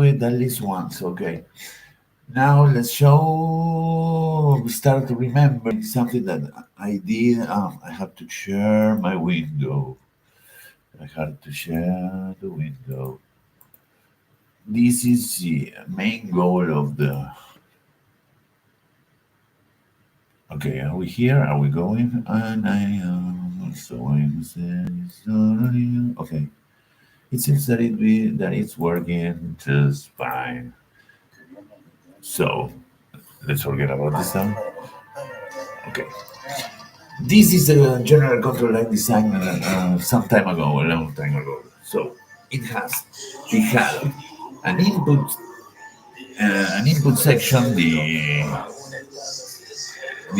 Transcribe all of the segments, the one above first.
it at least once. Okay. Now let's show. We start to remember something that I did. I have to share my window. I have to share the window. This is the main goal of the. Okay, are we here? Are we going? And I am. So I'm saying. Okay. It seems that it's working just fine. So let's forget about this now. Okay. This is a general control I designed some time ago, a long time ago. So it had an input section, the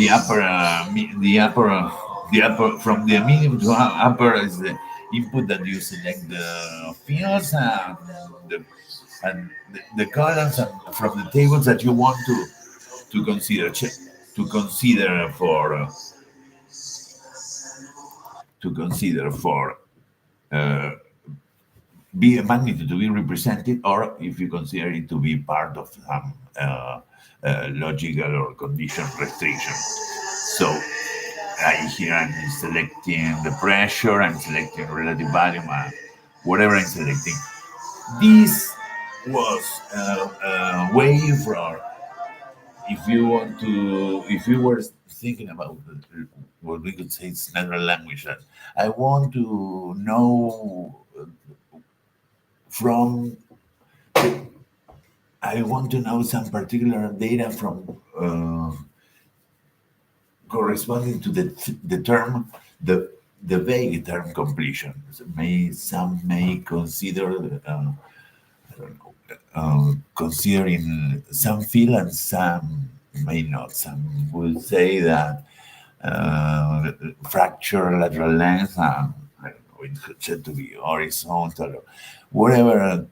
upper, the upper from the medium to upper is the input that you select the fields the the columns and from the tables that you want to consider to consider for to consider for uh, be a magnitude to be represented, or if you consider it to be part of some logical or condition restriction. So here I'm selecting the pressure, I'm selecting relative volume, whatever I'm selecting. This was a way for if you want to, if you were thinking about what we could say it's natural language, that I want to know from I want to know some particular data from corresponding to the term the vague term completion. So some may consider I don't know considering some field and some may not. Some will say that fracture lateral length. I don't know. It should to be horizontal or whatever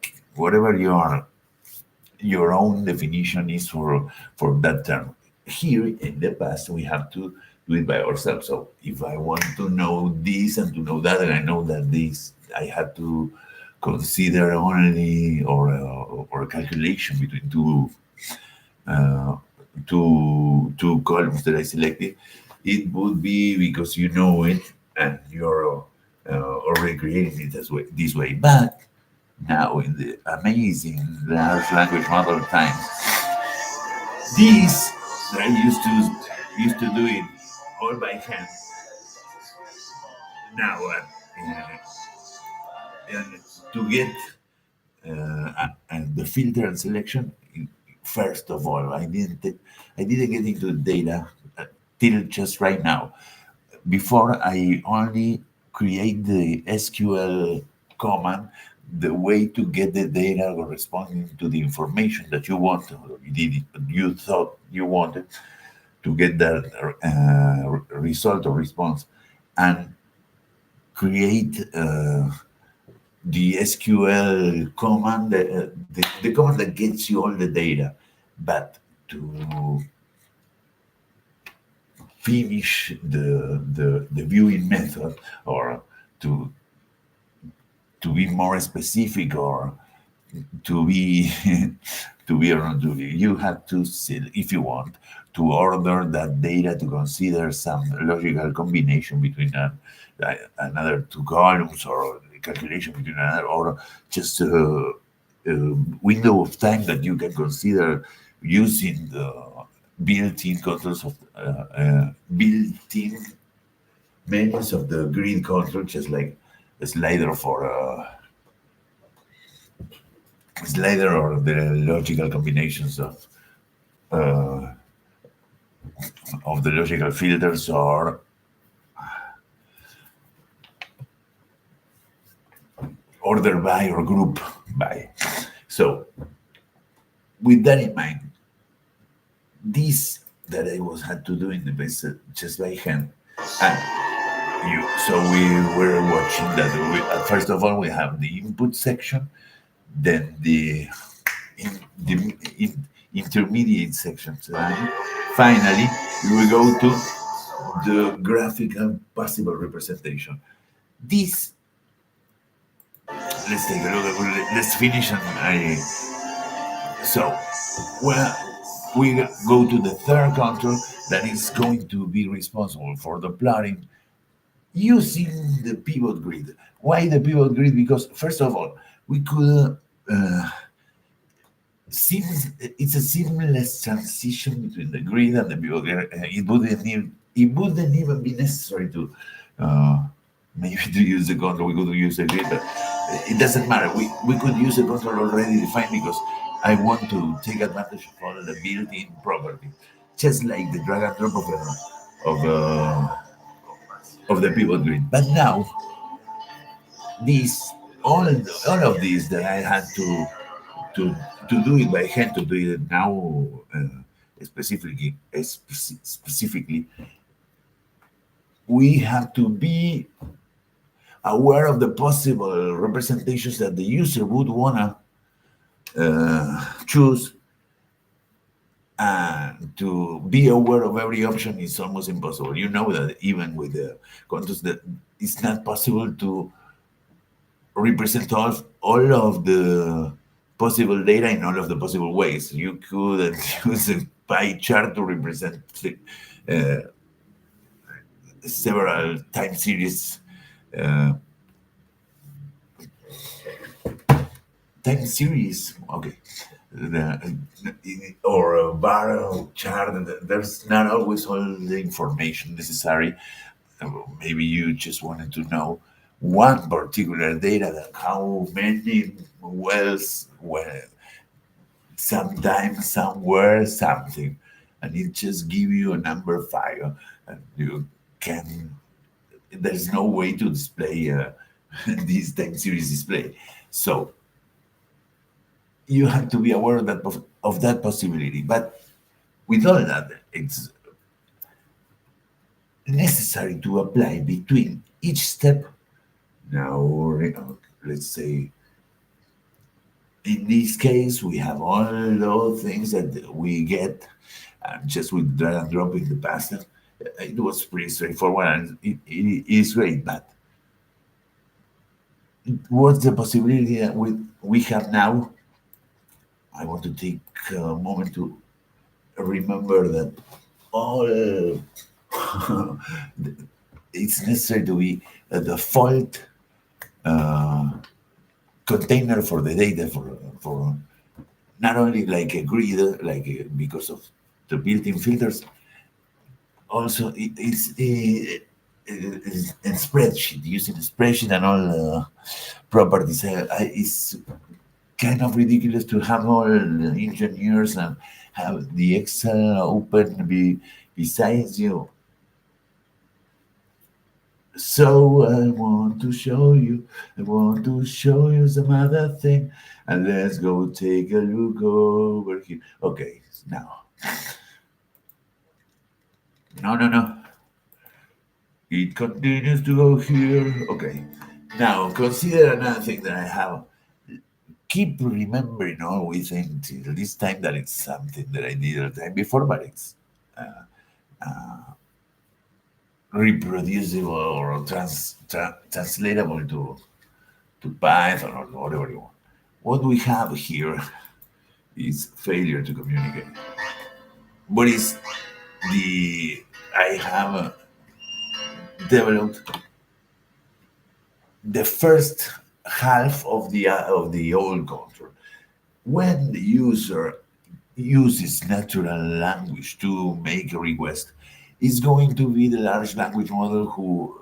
your own definition is for that term. Here in the past, we have to do it by ourselves. So if I want to know this and to know that, and I know that this, I have to consider only or a calculation between uh, two columns that I selected. It would be because you know it and you're already creating it this way. But now in the amazing large language model times, these that I used to do it all by hand. Now, and to get and the filter and selection, first of all, I didn't get into data till just right now. Before I only create the SQL command, the way to get the data corresponding to the information that you want, or you thought you wanted to get that result or response, and create the SQL command, the command that gets you all the data. But to finish the viewing method, or to be more specific, or to be to be or not to be, you have to if you want to order that data to consider some logical combination between another two columns, or the calculation between another, or just a window of time that you can consider using the built-in controls of built-in menus of the grid control, just like a slider or the logical combinations uh, of the logical filters, or order by or group by. So with that in mind, this that I was had to do in the base just by hand, and so we were watching that. First of all, we have the input section, then the intermediate sections, and finally we go to the graphical possible representation. This, let's take a look. Let's finish, and So, well, we go to the third control that is going to be responsible for the plotting using the pivot grid. Why the pivot grid? Because first of all, we could seems it's a seamless transition between the grid and the pivot grid. It wouldn't even be necessary to uh, maybe to use the control. We could use the grid, but it doesn't matter. We could use the control already defined because I want to take advantage of all the built-in property, just like the drag and drop of a of the pivot grid. But now these all of these that I had to to do it by hand to do it now specifically we have to be aware of the possible representations that the user would wanna choose, and to be aware of every option is almost impossible. You know that even with the context that it's not possible to represent all of the possible data in all of the possible ways. You could use a pie chart to represent uh, several time series uh, okay, or a bar chart. There's not always all the information necessary. Maybe you just wanted to know one particular data, that how many wells were sometimes somewhere something, and it just give you a number file, and you can. There's no way to display this time series display, so you have to be aware of that possibility. But with all that, it's necessary to apply between each step. Now, let's say in this case, we have all those things that we get just with drag and drop in the past. It was pretty straightforward and it is great. But what's the possibility that we have now? I want to take a moment to remember that all it's necessary to be a default container for the data for not only like a grid, because of the built-in filters, also it's a spreadsheet, using a spreadsheet and all properties. It's kind of ridiculous to have all the engineers and have the Excel open besides you. So I want to show you some other thing, and let's go take a look over here. Okay, now, no. It continues to go here. Okay, now consider another thing that I have. Keep remembering always until this time that it's something that I did the time before, but it's reproducible or translatable to Python or whatever you want. What we have here is failure to communicate. What is the I have developed the first half of the old control. When the user uses natural language to make a request, it's going to be the large language model who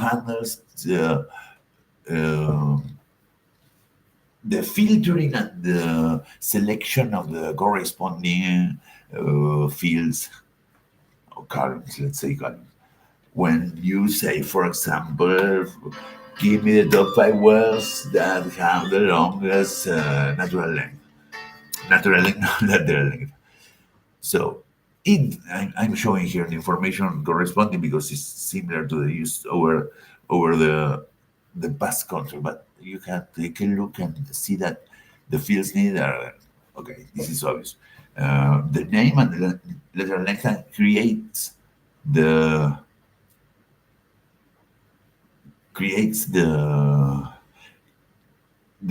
handles uh, the filtering and the selection of the corresponding fields or columns, let's say columns. When you say, for example, give me the top 5 wells that have the longest natural length, lateral length. So I'm showing here the information corresponding because it's similar to the use over the past control, but you can take a look and see that the fields needed are okay. This is obvious. The name and the lateral length the creates the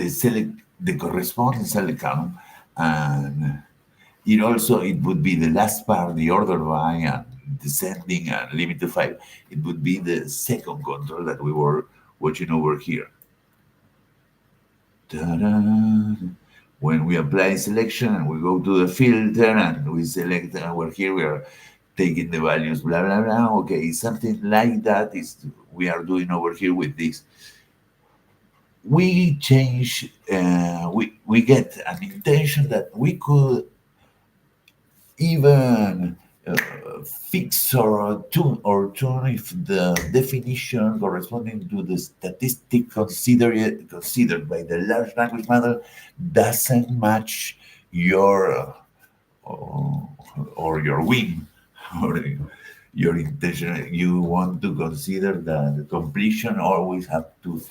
select the corresponding select column, and it would be the last part, the order by and descending and limit to 5. It would be the second control that we were watching over here. Ta-da. When we apply selection and we go to the filter and we select over here, we are taking the values, blah, blah, blah. Okay, something like that is we are doing over here with this. We change, we get an intention that we could even fix or tune if the definition corresponding to the statistic considered by the large language model doesn't match your or your whim or your intention. You want to consider that the completion always have to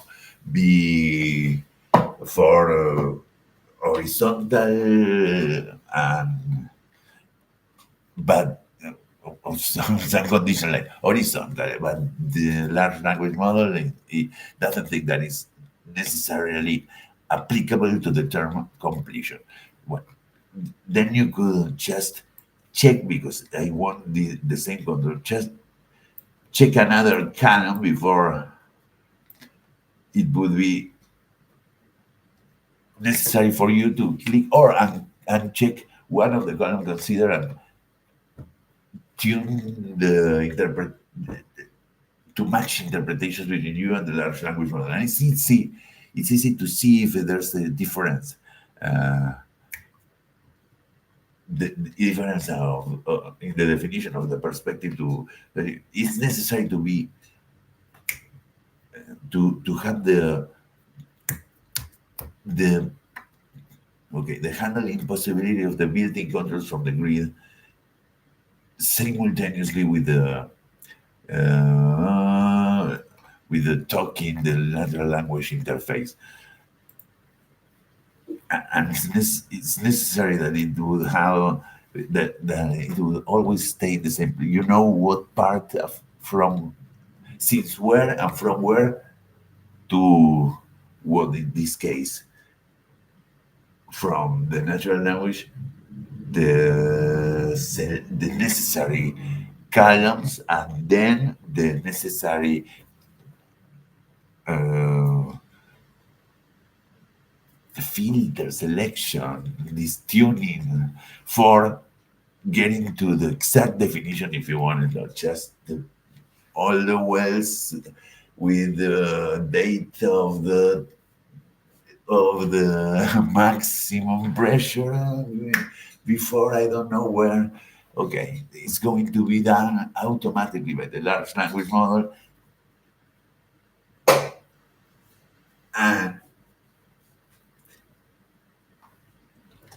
be for horizontal and but some condition like horizontal, but the large language model it doesn't think that is necessarily applicable to the term completion. Well, then you could just check because I want the same control. Just check another column before it would be necessary for you to click or uncheck one of the columns considered and tune the to match interpretations between you and the large language model. And it's easy to see if there's a difference. The difference of in the definition of the perspective it's necessary to be to have the handling possibility of the built-in controls from the grid simultaneously with the talking, the natural language interface. And it's necessary that it would have that it will always stay the same. You know what part from since where and from where to what in this case from the natural language the necessary columns and then the necessary filter selection, this tuning for getting to the exact definition if you want it, not just all the wells with the date of the maximum pressure before I don't know where. Okay, it's going to be done automatically by the large language model. And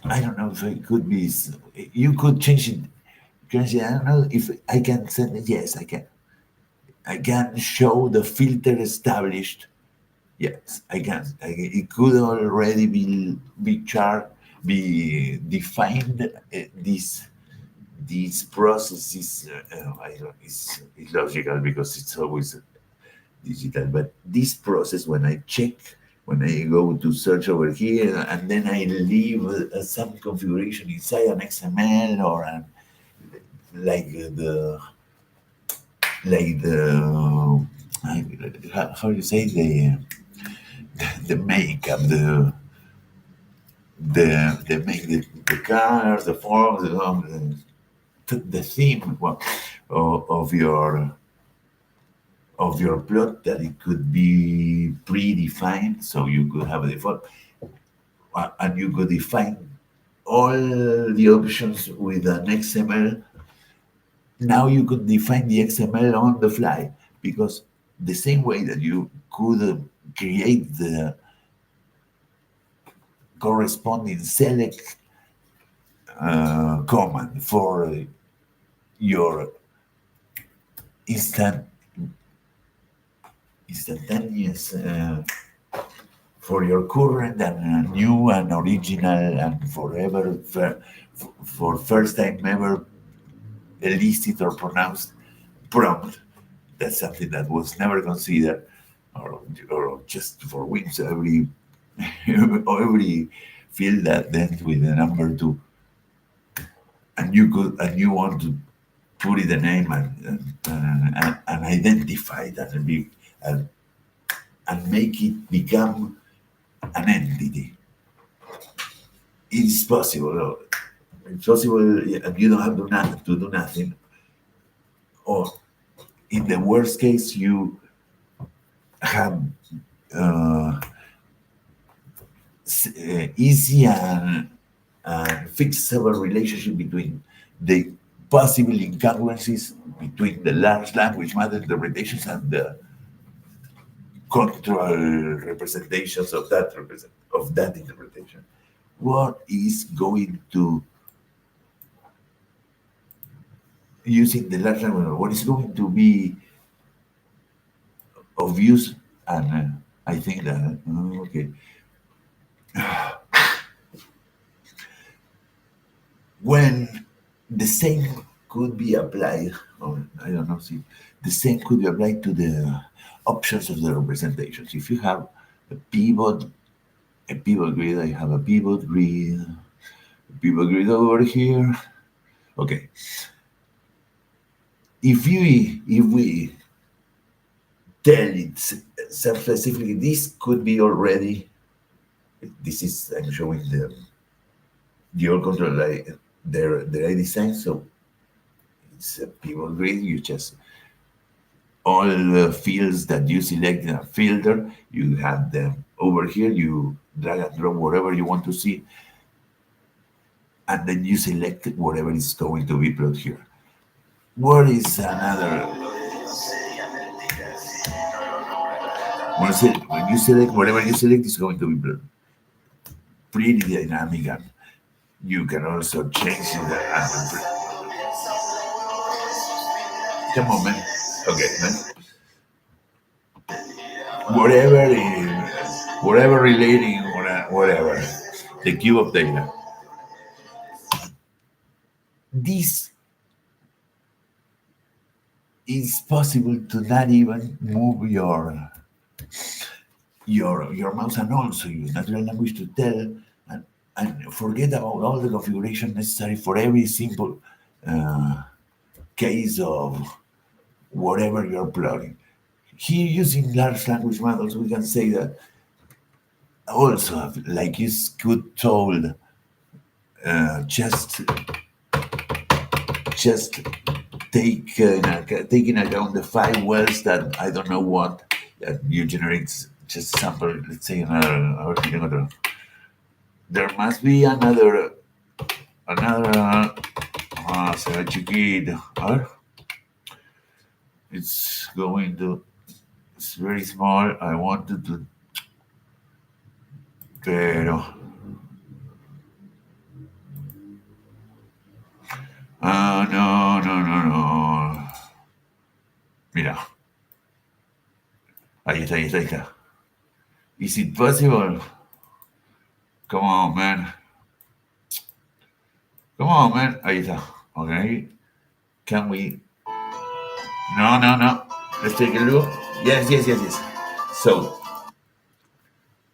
I don't know if it could be, you could change it. Because I don't know if I can send it. Yes, I can. I can show the filter established. Yes, I can. It could already be defined. These processes. It's logical because it's always digital. But this process, when I go to search over here, and then I leave some configuration inside an XML or like the how you say the makeup, the make the colors, the forms, the theme of your plot, that it could be predefined, so you could have a default, and you could define all the options with an XML. Now you could define the XML on the fly, because the same way that you could create the corresponding select command for your instantaneous for your current and new and original and forever for first time ever elicited or pronounced prompt. That's something that was never considered, or just for whims. Every fill that then with the number two, and you want to put it a name and identify that and, and make it become an entity. It's possible. It's possible. You don't have to do nothing. Or in the worst case, you have uh, easy and fixable relationship between the possible incongruencies between the large language model interpretations and the control representations of of that interpretation. What is going to using the large language model? What is going to be of use? And I think that okay, when the same could be applied, or I don't know, see, the same could be applied to the options of the representations. If you have a pivot, a pivot grid, I have a pivot grid over here. Okay. If we tell it specifically, this could be already. This is I'm showing the all control their I design. So it's a pivot grid. You just all the fields that you select in a filter, you have them over here. You drag and drop whatever you want to see, and then you select whatever is going to be plotted here. What is another? When you select whatever you select is going to be plotted. Pretty dynamic, and you can also change it. Come on, man. Okay, man. Whatever relating, whatever. The cube of data. This is possible to not even move your mouse and also use natural language to tell and forget about all the configuration necessary for every simple case of whatever you're plotting. Here, using large language models, we can say that also, like you could told, just take in account the 5 wells that I don't know what that you generate. Just sample, let's say another. There must be another. Será chiquito. A ver. It's going to. It's very small. I wanted to. Pero. No. Mira. Ahí está. Is it possible? Come on, man. Ahí está. Okay. Can we? No. Let's take a look. Yes. So,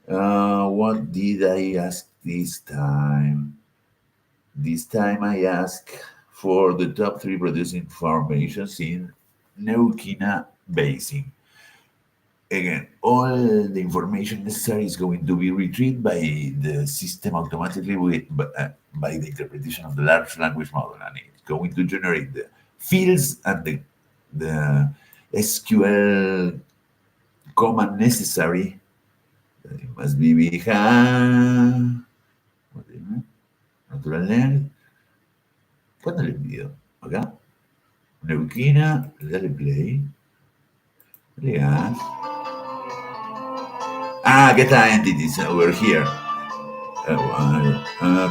what did I ask this time? This time I asked for the top 3 producing formations in Neuquina Basin. Again, all the information necessary is going to be retrieved by the system automatically by the interpretation of the large language model, and it's going to generate the fields and the SQL command necessary. It must be behind. Natural Land. ¿Cuándo le envío? Acá. Neuquina, dale play. Legal. Aquí está entities over here.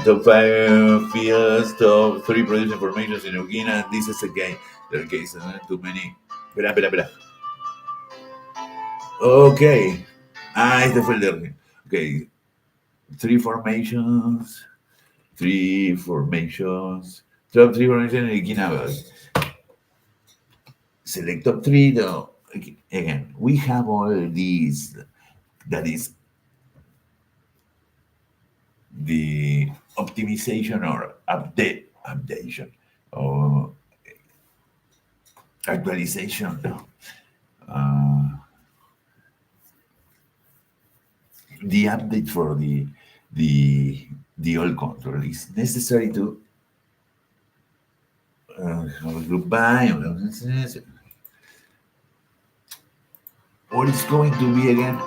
Top 5 fields, top 3 produce information in Neuquina. This is again, there are cases, too many. Espera. Ok. Este fue el de Neuquina. Ok. 3 formations. Top 3 formations in Neuquina. Select top 3. No. Again, we have all these. That is the optimization or updation or actualization, the update for the the old control is necessary to have a group by. What is going to be again?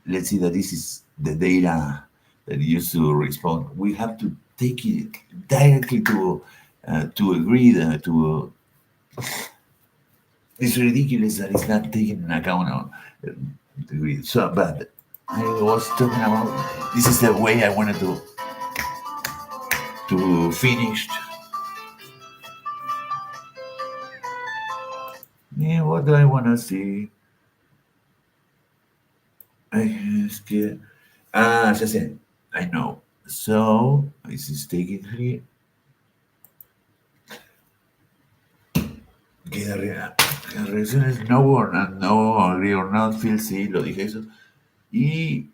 Let's see that this is the data that used to respond. We have to take it directly to agree to. It's ridiculous that it's not taken into account on the grid. So, but I was talking about this is the way I wanted to finish. Yeah, what do I want to see? Es que, ya sé. I know. So, this is taken here. Que las reacciones no or not, no, agree or not, feel, sí, lo dije eso. Y,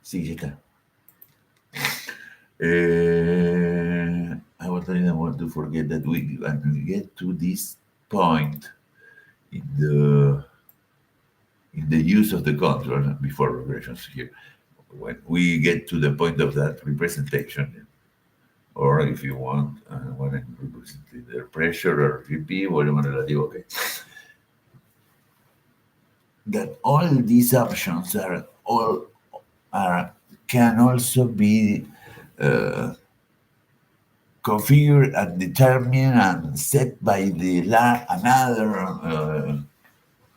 sí, ya está. I want to forget that when we get to this point in the use of the control before regressions here, when we get to the point of that representation, or if you want, when I represent the pressure or VP, volume relativo, okay, that all these options are can also be configured and determined and set by the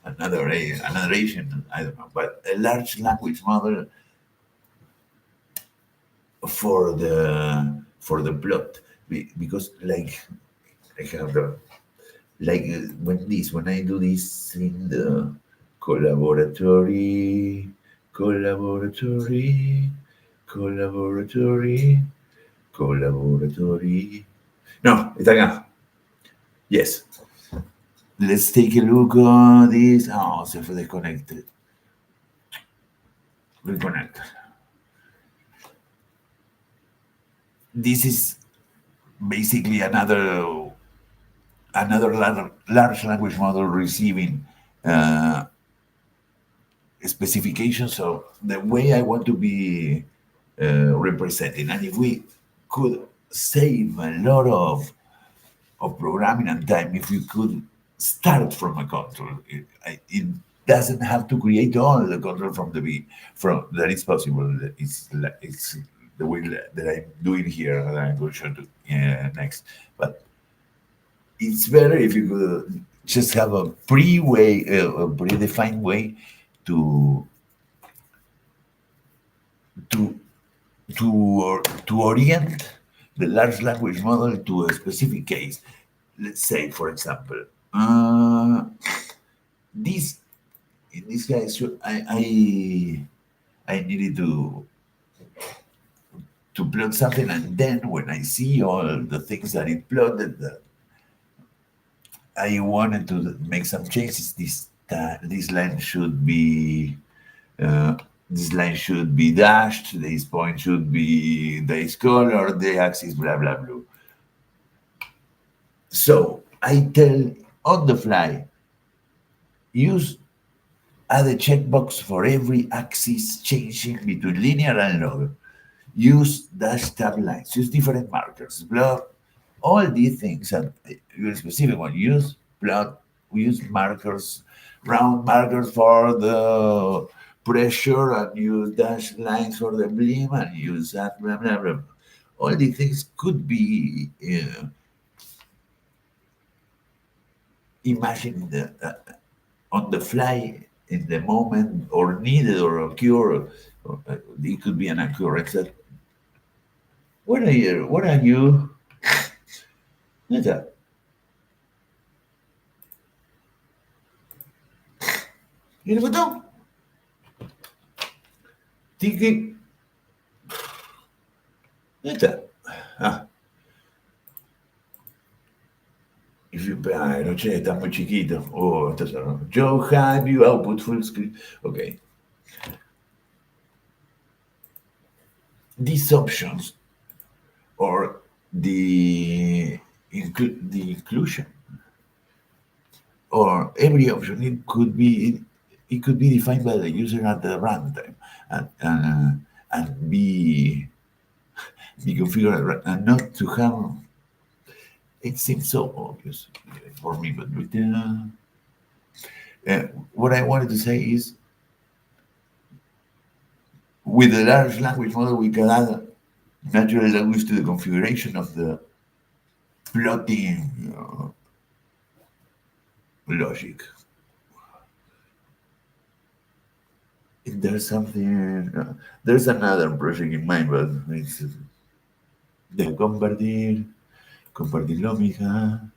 another agent. I don't know, but a large language model for the plot because like I have the like when I do this in the collaboratory collaboratory collaboratory collaboratory. No, it's acá. Yes. Let's take a look at this. Oh, se fue disconnected. Reconnect. This is basically another large language model receiving specifications of the way I want to be represented. And if we could save a lot of programming and time, if we could start from a control, it doesn't have to create all the control from the B. From that is possible. It's the way that I'm doing here that I'm going to show you next. But it's better if you could just have a a predefined way to to to orient the large language model to a specific case. Let's say, for example, this in this case, I needed to plot something, and then when I see all the things that it plotted, I wanted to make some changes. This line should be dashed. This point should be this color. The axis, blah blah blah. So I tell on the fly, add a checkbox for every axis changing between linear and log. Use dash tab lines. Use different markers. Block all these things. And your specific one. Use plot. We use markers, round markers for the pressure, and use dash lines for the beam, and use that blah blah blah. All these things could be imagined on the fly in the moment or needed or occur. It could be an occurrence that what are you? What are you? What's that? ¿Y el botón? Tiki. ¿Dónde está? If you, no che, está muy chiquito. Oh, está cerrado. Joe, have you output full screen? Ok. these options or the inclusion or every option it could be defined by the user at the runtime and be configured and not to have it seems so obvious for me, but what I wanted to say is with the large language model we can add natural language to the configuration of the plotting logic. If there's something, there's another project in mind, but it's de compartir lógica.